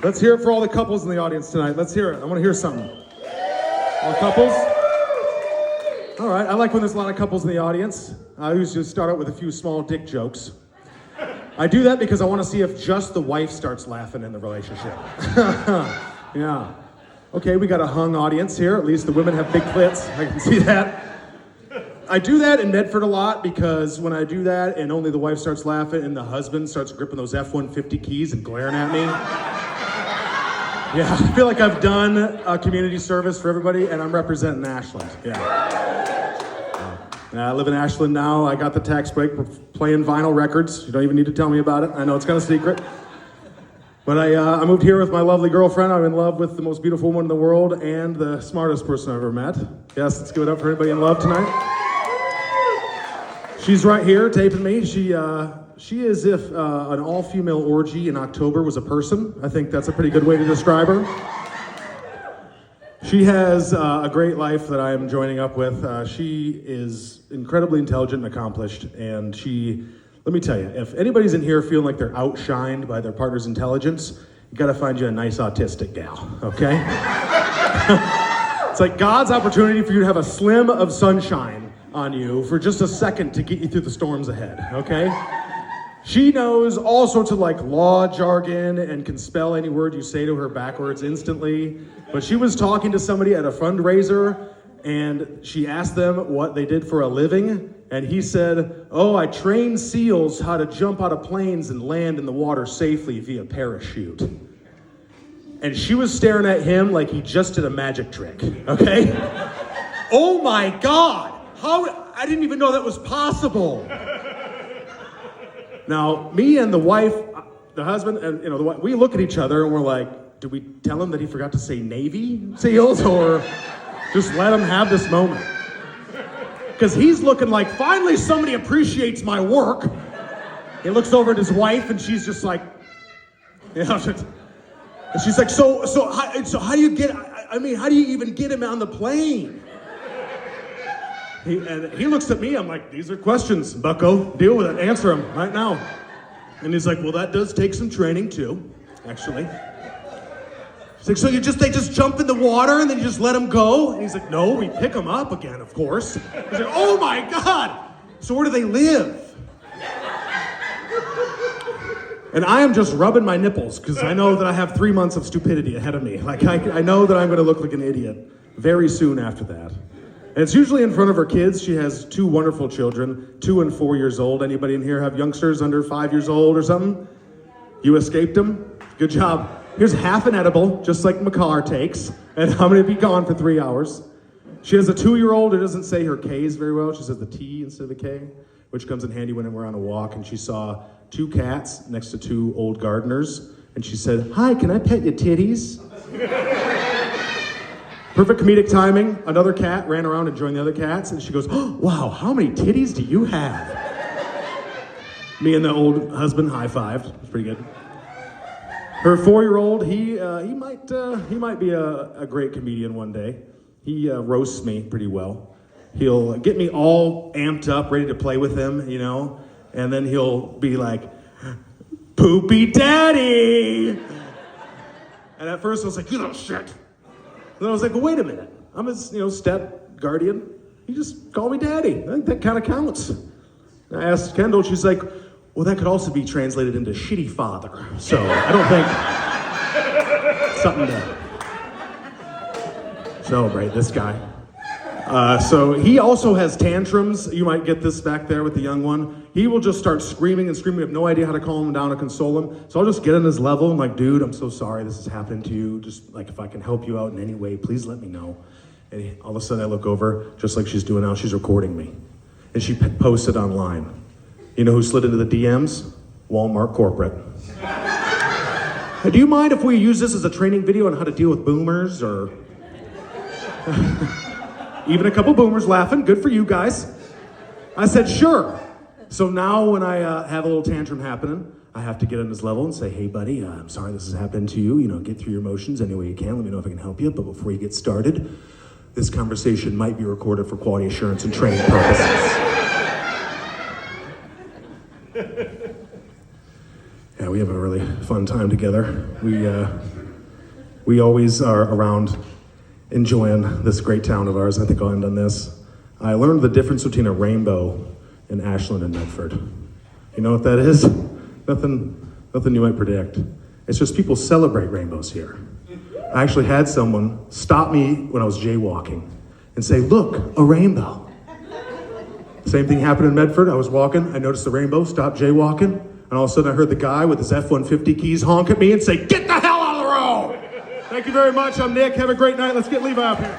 Let's hear it for all the couples in the audience tonight. Let's hear it. I want to hear something. All couples? All right, I like when there's a lot of couples in the audience. I usually start out with a few small dick jokes. I do that because I want to see if just the wife starts laughing in the relationship. Yeah. Okay, we got a hung audience here. At least the women have big clits. I can see that. I do that in Medford a lot because when I do that and only the wife starts laughing and the husband starts gripping those F-150 keys and glaring at me. Yeah, I feel like I've done a community service for everybody and I'm representing Ashland. Yeah. I live in Ashland now. I got the tax break for playing vinyl records. You don't even need to tell me about it. I know it's kind of secret. But I moved here with my lovely girlfriend. I'm in love with the most beautiful woman in the world and the smartest person I've ever met. Yes, let's give it up for everybody in love tonight. She's right here taping me. She is if an all-female orgy in October was a person. I think that's a pretty good way to describe her. She has a great life that I am joining up with. She is incredibly intelligent and accomplished, and let me tell you, if anybody's in here feeling like they're outshined by their partner's intelligence, you gotta find you a nice autistic gal, okay? It's like God's opportunity for you to have a slim of sunshine on you for just a second to get you through the storms ahead, okay? She knows all sorts of like law jargon and can spell any word you say to her backwards instantly. But she was talking to somebody at a fundraiser and she asked them what they did for a living. And he said, "Oh, I train SEALs how to jump out of planes and land in the water safely via parachute." And she was staring at him like he just did a magic trick, okay? Oh my God, I didn't even know that was possible. Now, me and the wife, the husband, and the wife, we look at each other and we're like, did we tell him that he forgot to say Navy SEALs or just let him have this moment? Because he's looking like, finally somebody appreciates my work. He looks over at his wife and she's just like, and she's like, so how do you get, how do you even get him on the plane? He looks at me, I'm like, these are questions, bucko, deal with it, answer them right now. And he's like, well, that does take some training too, actually. He's like, so they just jump in the water and then you just let them go? And he's like, no, we pick them up again, of course. He's like, oh my God, so where do they live? And I am just rubbing my nipples because I know that I have 3 months of stupidity ahead of me. Like, I know that I'm gonna look like an idiot very soon after that. And it's usually in front of her kids. She has 2 wonderful children, 2 and 4 years old. Anybody in here have youngsters under 5 years old or something? You escaped them? Good job. Here's half an edible, just like McCarr takes, and I'm gonna be gone for 3 hours. She has a 2-year-old who doesn't say her K's very well. She says the T instead of a K, which comes in handy when we're on a walk, and she saw 2 cats next to 2 old gardeners, and she said, "Hi, can I pet your titties?" Perfect comedic timing. Another cat ran around and joined the other cats, and she goes, "Oh, wow, how many titties do you have?" Me and the old husband high-fived. It's pretty good. Her 4-year-old, he might be a great comedian one day. He roasts me pretty well. He'll get me all amped up, ready to play with him, and then he'll be like, "Poopy daddy!" And at first I was like, "You little shit." And then I was like, well, wait a minute. I'm his, step guardian. He just called me daddy. I think that kind of counts. And I asked Kendall, she's like, well, that could also be translated into shitty father. So I don't think something to celebrate this guy. So he also has tantrums. You might get this back there with the young one. He will just start screaming and screaming. We have no idea how to calm him down or console him. So I'll just get on his level. I'm like, dude, I'm so sorry this is happening to you. Just like, if I can help you out in any way, please let me know. And all of a sudden I look over, just like she's doing now, she's recording me. And she posted online. You know who slid into the DMs? Walmart corporate. Hey, do you mind if we use this as a training video on how to deal with boomers or... Even a couple boomers laughing. Good for you guys. I said, sure. So now when I have a little tantrum happening, I have to get on his level and say, hey, buddy, I'm sorry this is happening to you. Get through your emotions any way you can. Let me know if I can help you. But before you get started, this conversation might be recorded for quality assurance and training purposes. Yeah, we have a really fun time together. We always are around enjoying this great town of ours. I think I'll end on this. I learned the difference between a rainbow in Ashland and Medford. You know what that is? Nothing you might predict. It's just people celebrate rainbows here. I actually had someone stop me when I was jaywalking and say, "Look, a rainbow." Same thing happened in Medford. I was walking, I noticed the rainbow, stopped jaywalking, and all of a sudden I heard the guy with his F-150 keys honk at me and say, "Get the hell out of the road!" Thank you very much. I'm Nick. Have a great night. Let's get Levi up here.